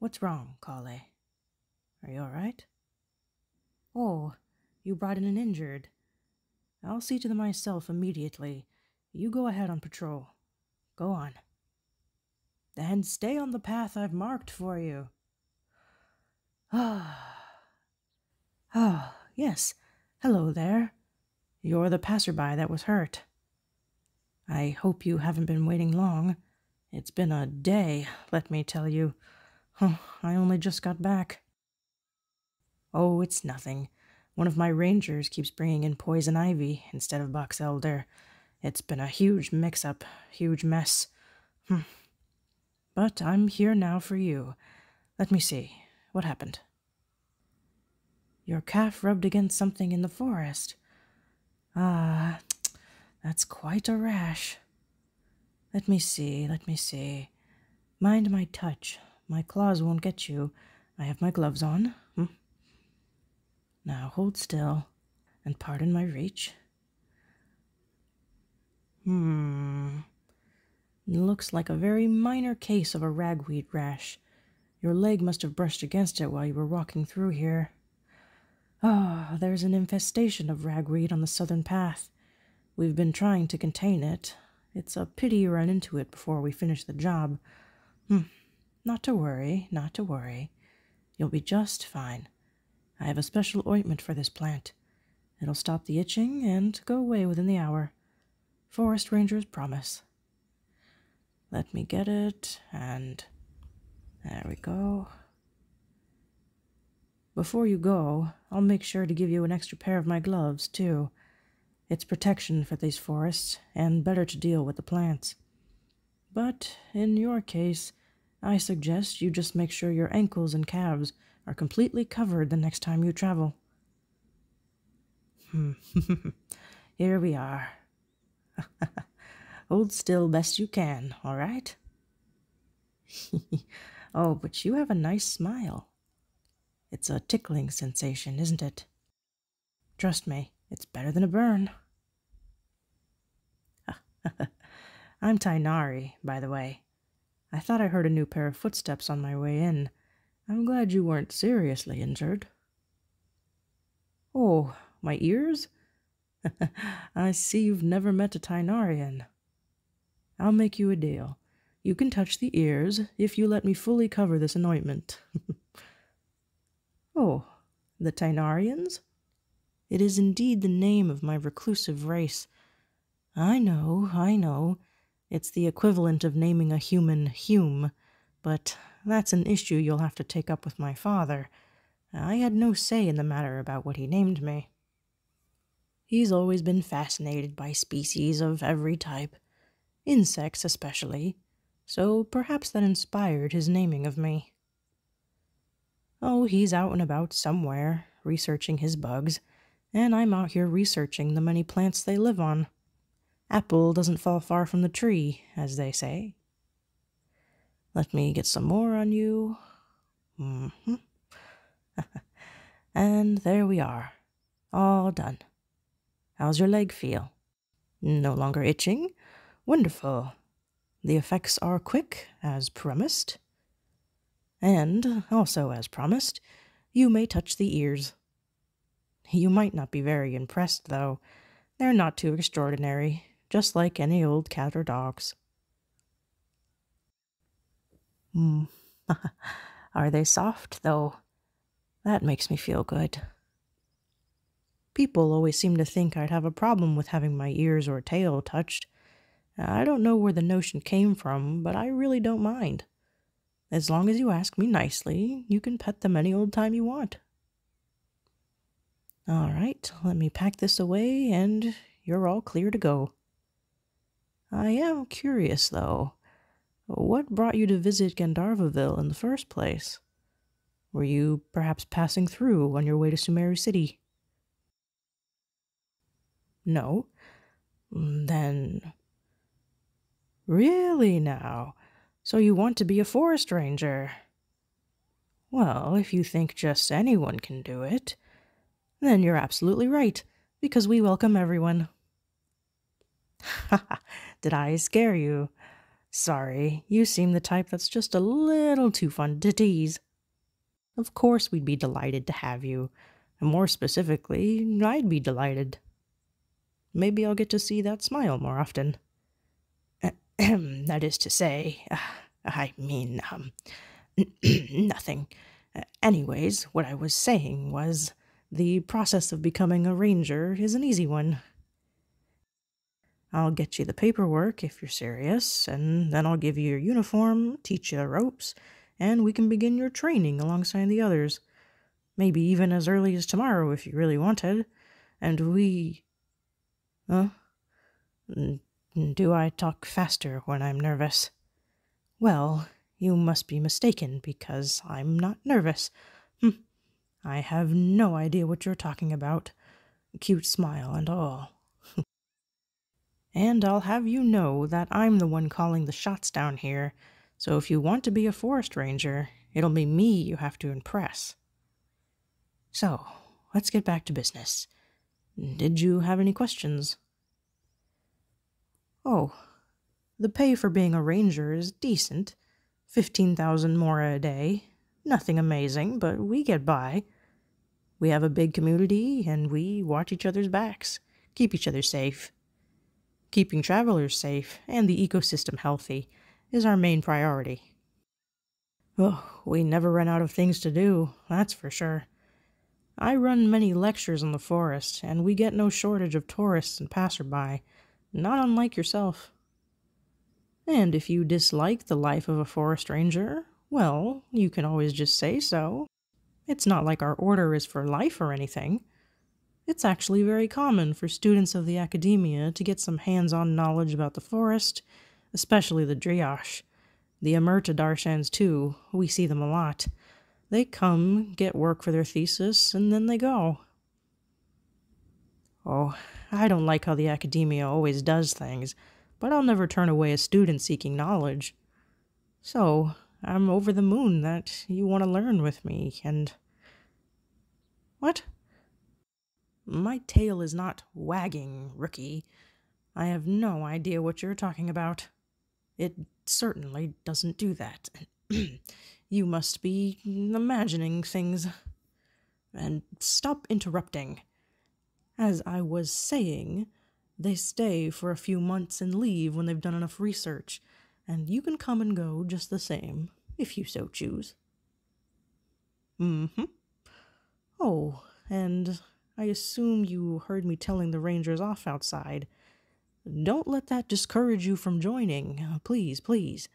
What's wrong, Kale? Are you all right? Oh, you brought in an injured. I'll see to them myself immediately. You go ahead on patrol. Go on. And stay on the path I've marked for you. Yes. Hello there. You're the passerby that was hurt. I hope you haven't been waiting long. It's been a day, let me tell you. I only just got back. Oh, it's nothing. One of my rangers keeps bringing in poison ivy instead of box elder. It's been a huge mix-up, huge mess. But I'm here now for you. Let me see. What happened? Your calf rubbed against something in the forest. Ah, that's quite a rash. Let me see. Mind my touch. My claws won't get you. I have my gloves on. Now hold still, and pardon my reach. Looks like a very minor case of a ragweed rash. Your leg must have brushed against it while you were walking through here. There's an infestation of ragweed on the southern path. We've been trying to contain it. It's a pity you ran into it before we finish the job. Not to worry. You'll be just fine. I have a special ointment for this plant. It'll stop the itching and go away within the hour. Forest Ranger's promise. Let me get it, and there we go. Before you go, I'll make sure to give you an extra pair of my gloves, too. It's protection for these forests, and better to deal with the plants. But in your case, I suggest you just make sure your ankles and calves are completely covered the next time you travel. Here we are. Hold still best you can, all right? Oh, but you have a nice smile. It's a tickling sensation, isn't it? Trust me, it's better than a burn. I'm Tighnari, by the way. I thought I heard a new pair of footsteps on my way in. I'm glad you weren't seriously injured. Oh, my ears? I see you've never met a Tighnarian. I'll make you a deal. You can touch the ears if you let me fully cover this anointment. Oh, the Tighnarians? It is indeed the name of my reclusive race. I know. It's the equivalent of naming a human Hume, but that's an issue you'll have to take up with my father. I had no say in the matter about what he named me. He's always been fascinated by species of every type, insects especially, so perhaps that inspired his naming of me. Oh, he's out and about somewhere, researching his bugs, and I'm out here researching the many plants they live on. Apple doesn't fall far from the tree, as they say. Let me get some more on you. And there we are. All done. How's your leg feel? No longer itching? Wonderful. The effects are quick, as promised. And, also as promised, you may touch the ears. You might not be very impressed, though. They're not too extraordinary, just like any old cat or dogs. Are they soft, though? That makes me feel good. People always seem to think I'd have a problem with having my ears or tail touched. I don't know where the notion came from, but I really don't mind. As long as you ask me nicely, you can pet them any old time you want. All right, let me pack this away, and you're all clear to go. I am curious, though. What brought you to visit Gandharva Ville in the first place? Were you perhaps passing through on your way to Sumeru City? No? Then... Really now? So you want to be a forest ranger? Well, if you think just anyone can do it, then you're absolutely right, because we welcome everyone. Did I scare you? Sorry, you seem the type that's just a little too fun to tease. Of course we'd be delighted to have you. And more specifically, I'd be delighted. Maybe I'll get to see that smile more often. That is to say, I mean, nothing. Anyways, what I was saying was, the process of becoming a ranger is an easy one. I'll get you the paperwork if you're serious, and then I'll give you your uniform, teach you the ropes, and we can begin your training alongside the others. Maybe even as early as tomorrow if you really wanted. And we... Huh? Do I talk faster when I'm nervous? Well, you must be mistaken, because I'm not nervous. I have no idea what you're talking about. Cute smile and all. And I'll have you know that I'm the one calling the shots down here, so if you want to be a forest ranger, it'll be me you have to impress. So, let's get back to business. Did you have any questions? Oh, the pay for being a ranger is decent. 15,000 more a day. Nothing amazing, but we get by. We have a big community, and we watch each other's backs, keep each other safe. Keeping travelers safe and the ecosystem healthy is our main priority. Oh, we never run out of things to do, that's for sure. I run many lectures on the forest, and we get no shortage of tourists and passerby, not unlike yourself. And if you dislike the life of a forest ranger, well, you can always just say so. It's not like our order is for life or anything. It's actually very common for students of the academia to get some hands-on knowledge about the forest, especially the Drioche. The Emerta Darshans too, we see them a lot. They come, get work for their thesis, and then they go. Oh, I don't like how the academia always does things, but I'll never turn away a student seeking knowledge. So, I'm over the moon that you want to learn with me, and... What? My tail is not wagging, rookie. I have no idea what you're talking about. It certainly doesn't do that. You must be imagining things. And stop interrupting. As I was saying, they stay for a few months and leave when they've done enough research, and you can come and go just the same, if you so choose. Oh, and I assume you heard me telling the rangers off outside. Don't let that discourage you from joining. Please, please.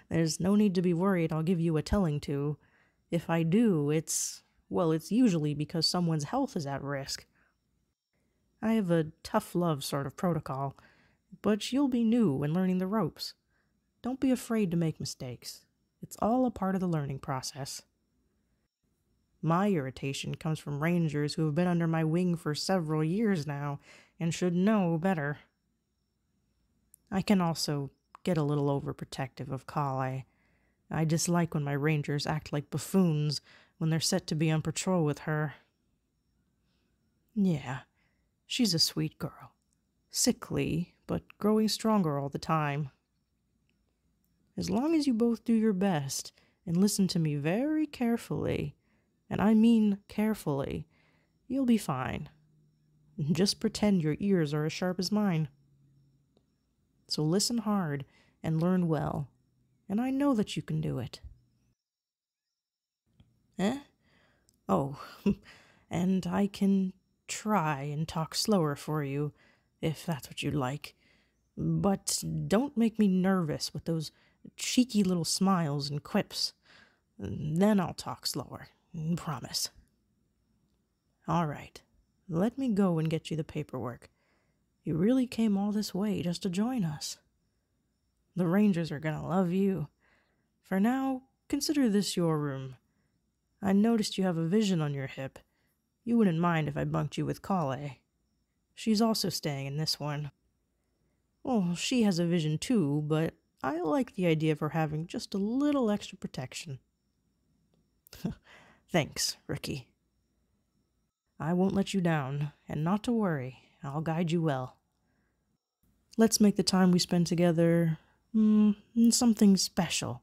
There's no need to be worried I'll give you a telling to. If I do, it's usually because someone's health is at risk. I have a tough love sort of protocol, but you'll be new and learning the ropes. Don't be afraid to make mistakes. It's all a part of the learning process. My irritation comes from rangers who have been under my wing for several years now and should know better. I can also get a little overprotective of Kale. I dislike when my rangers act like buffoons when they're set to be on patrol with her. Yeah, she's a sweet girl. Sickly, but growing stronger all the time. As long as you both do your best and listen to me very carefully, and I mean carefully, you'll be fine. Just pretend your ears are as sharp as mine. So listen hard and learn well, and I know that you can do it. Eh? Oh, and I can try and talk slower for you, if that's what you'd like. But don't make me nervous with those cheeky little smiles and quips. Then I'll talk slower, promise. All right, let me go and get you the paperwork. You really came all this way just to join us. The rangers are gonna love you. For now, consider this your room. I noticed you have a vision on your hip. You wouldn't mind if I bunked you with Kale. She's also staying in this one. Well, she has a vision too, but I like the idea of her having just a little extra protection. Thanks, rookie. I won't let you down, and not to worry, I'll guide you well. Let's make the time we spend together Something special.